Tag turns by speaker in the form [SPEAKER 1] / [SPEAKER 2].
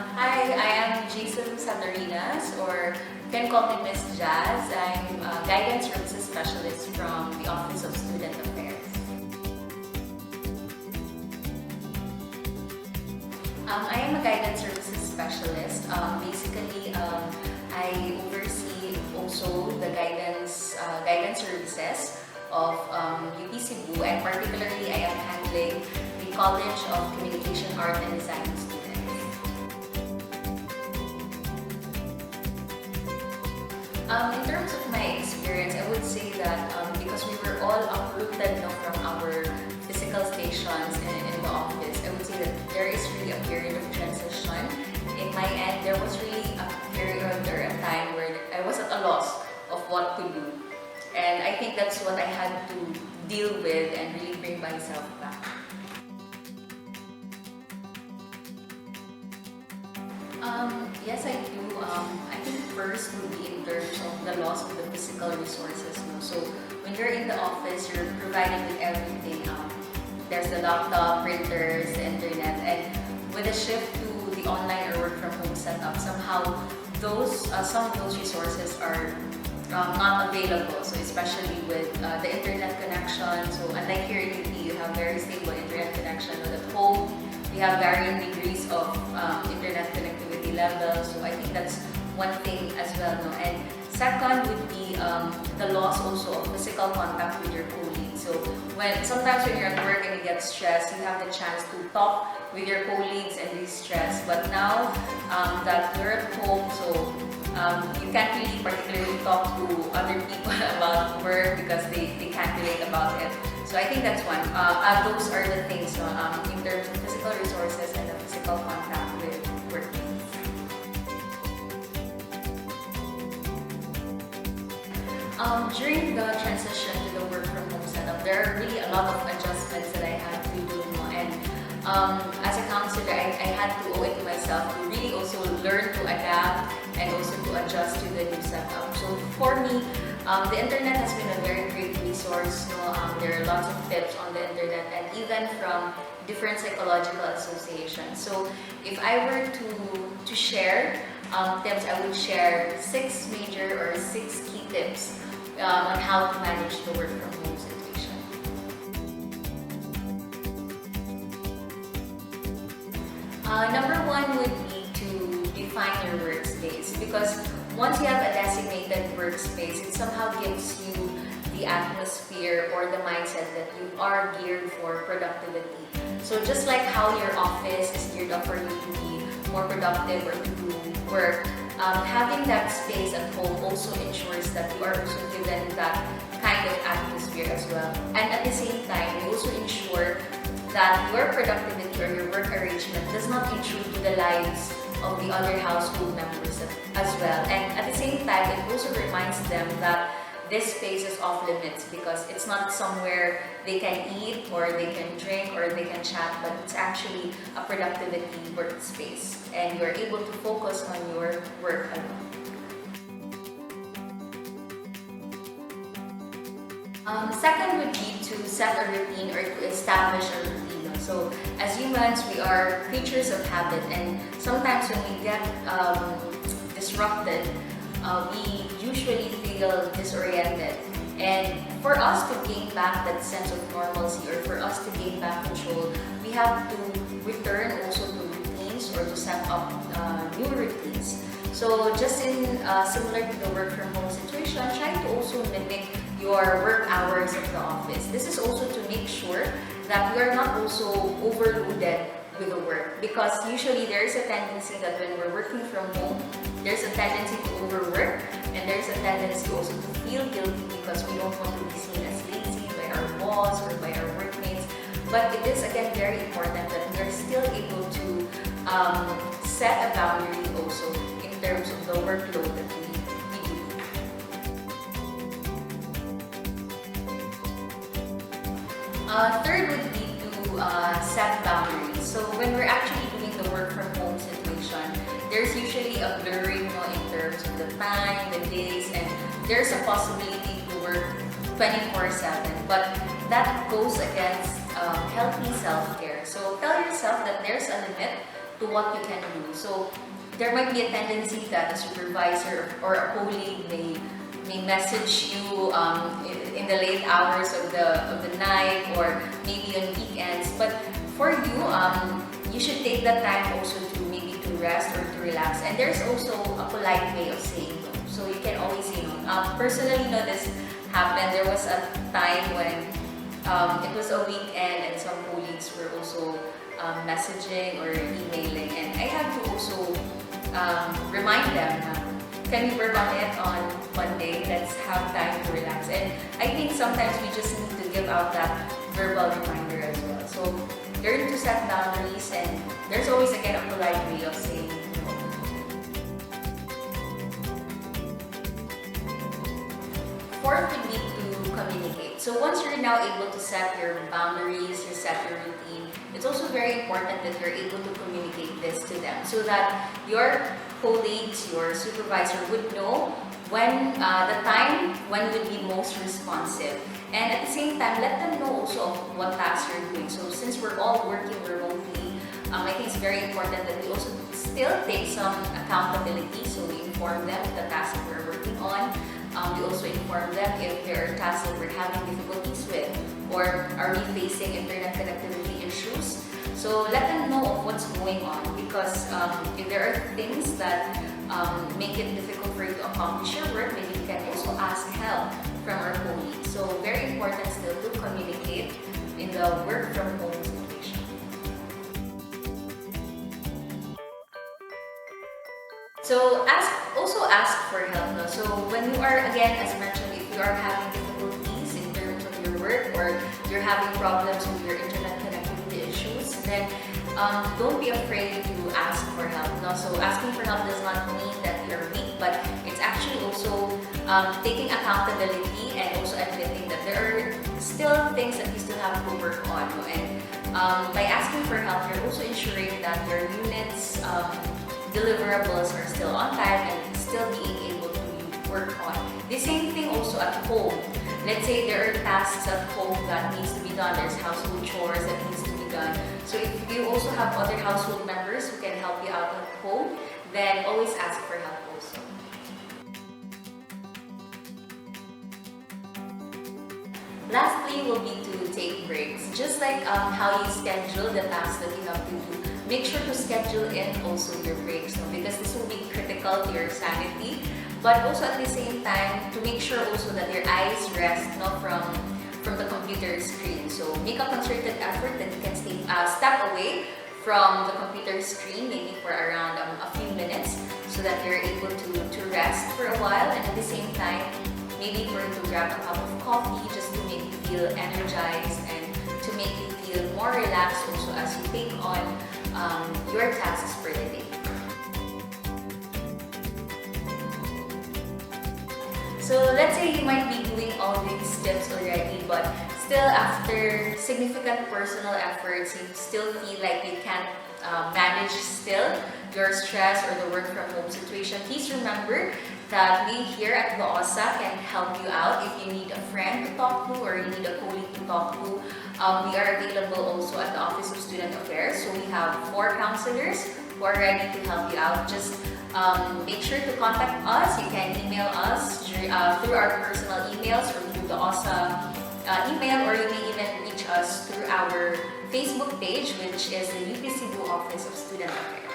[SPEAKER 1] Hi, I am Jaseluh Saturinas, or you can call me Miss Jazz. I'm a Guidance Services Specialist from the Office of Student Affairs. I am a Guidance Services Specialist. I oversee also the guidance services of UP Cebu, and particularly I am handling the College of Communication, Art and Design students. In terms of my experience, I would say that because we were all uprooted from our physical stations in the office, I would say that there is really a period of transition. In my end, there was really a period or a time where I was at a loss of what to do. And I think that's what I had to deal with and really bring myself back. Yes, I do. I think first would be in terms of the loss of the physical resources. No? So when you're in the office, you're provided with everything. There's the laptop, printers, the internet, and with a shift to the online or work from home setup, somehow some of those resources are not available. So especially with the internet connection. So unlike here in UP, you have very stable internet connection. But at home, we have varying degrees of internet connectivity levels. So I think that's one thing as well. No? And second would be the loss also of physical contact with your colleagues. So sometimes when you're at work and you get stressed, you have the chance to talk with your colleagues and de-stress. But now that you're at home, so you can't really particularly talk to other people about work because they can't relate about it. So I think that's one. Those are the things in terms of physical resources and the physical contact with workmates. During the transition to the work from home setup, there are really a lot of adjustments that I had to do. And as a counselor, I had to owe it to myself to really also learn to adapt and also to adjust to the new setup. So for me, the internet has been a very great resource. There are lots of tips on the internet and even from different psychological associations. So if I were to share tips, I would share 6 key tips on how to manage the work from home situation. Number one would be to define your workspace, because once you have a designated workspace, it somehow gives you the atmosphere or the mindset that you are geared for productivity. So just like how your office is geared up for you to be more productive or to do work, having that space at home also ensures that you are also given that kind of atmosphere as well. And at the same time, you also ensure that your productivity or your work arrangement does not intrude to the lives of the other household members as well. And at the same time, it also reminds them that this space is off limits because it's not somewhere they can eat or they can drink or they can chat, but it's actually a productivity workspace and you're able to focus on your work alone. Second would be to set a routine or to establish a routine. So as humans, we are creatures of habit, and sometimes when we get disrupted, we usually feel disoriented. And for us to gain back that sense of normalcy or for us to gain back control, we have to return also to routines or to set up new routines. So just in similar to the work from home situation, try to also mimic your work hours at the office. This is also to make sure that we are not also overloaded with the work, because usually there is a tendency that when we're working from home, there's a tendency to overwork and there's a tendency also to feel guilty because we don't want to be seen as lazy by our boss or by our workmates. But it is again very important that we are still able to set a boundary also in terms of the workload that we do. Third would be to set boundaries. So when we're actually doing the work from home situation, there's usually a blurring in terms of the time, the days, and there's a possibility to work 24/7. But that goes against healthy self-care. So tell yourself that there's a limit to what you can do. So there might be a tendency that a supervisor or a colleague may message you in the late hours of the night, or maybe on weekends. But for you, you should take that time also to maybe to rest or to relax. And there's also a polite way of saying no. So you can always say no. Personally, no, this happened. There was a time when it was a weekend and some colleagues were also messaging or emailing, and I had to also remind them, can we work on it on Monday? Let's have time to relax. And I think sometimes we just need to give out that verbal reminder as well. So learn to set boundaries, and there's always again a polite way of saying no. Fourth would be to communicate. So once you're now able to set your boundaries, you set your routine, it's also very important that you're able to communicate this to them so that your colleagues, your supervisor would know when the time when you would be most responsive. And at the same time, let them know also of what tasks you're doing. So since we're all working remotely, I think it's very important that we also still take some accountability. So we inform them the tasks that we're working on. We also inform them if there are tasks that we're having difficulties with, or are we facing internet connectivity issues. So let them know of what's going on, because if there are things that make it difficult for you to accomplish your work, maybe you can also ask help from our colleagues. So very important still to communicate in the work from home situation. So also ask for help. No? So when you are, again, as mentioned, if you are having difficulties in terms of your work, or you're having problems with your internet connectivity issues, then don't be afraid to ask for help. No? So asking for help does not mean that you're weak, but it's actually also taking accountability and also admitting that there are still things that you still have to work on. No? And by asking for help, you're also ensuring that your units deliverables are still on time and still being able to work on. The same thing also at home. Let's say there are tasks at home that needs to be done. There's household chores that needs to be done. So if you also have other household members who can help you out at home, then always ask for help also. Lastly will be to take breaks. Just like how you schedule the tasks that you have to do, make sure to schedule in also your breaks, no? Because this will be critical to your sanity, but also at the same time to make sure also that your eyes rest, no, from the computer screen. So make a concerted effort that you can step away from the computer screen maybe for around a few minutes, so that you're able to rest for a while, and at the same time maybe for you to grab a cup of coffee just to make you feel energized and to make you feel more relaxed also as you take on your tasks for the day. So let's say you might be doing all these steps already, but still after significant personal efforts, you still feel like you can't manage still your stress or the work from home situation. Please remember that we here at WFH can help you out. If you need a friend to talk to or you need a colleague to talk to, we are available also at the Office of Student Affairs. So we have 4 counselors who are ready to help you out. Just make sure to contact us. You can email us through our personal emails or through the OSA email, or you may even reach us through our Facebook page, which is the UP Cebu Office of Student Affairs.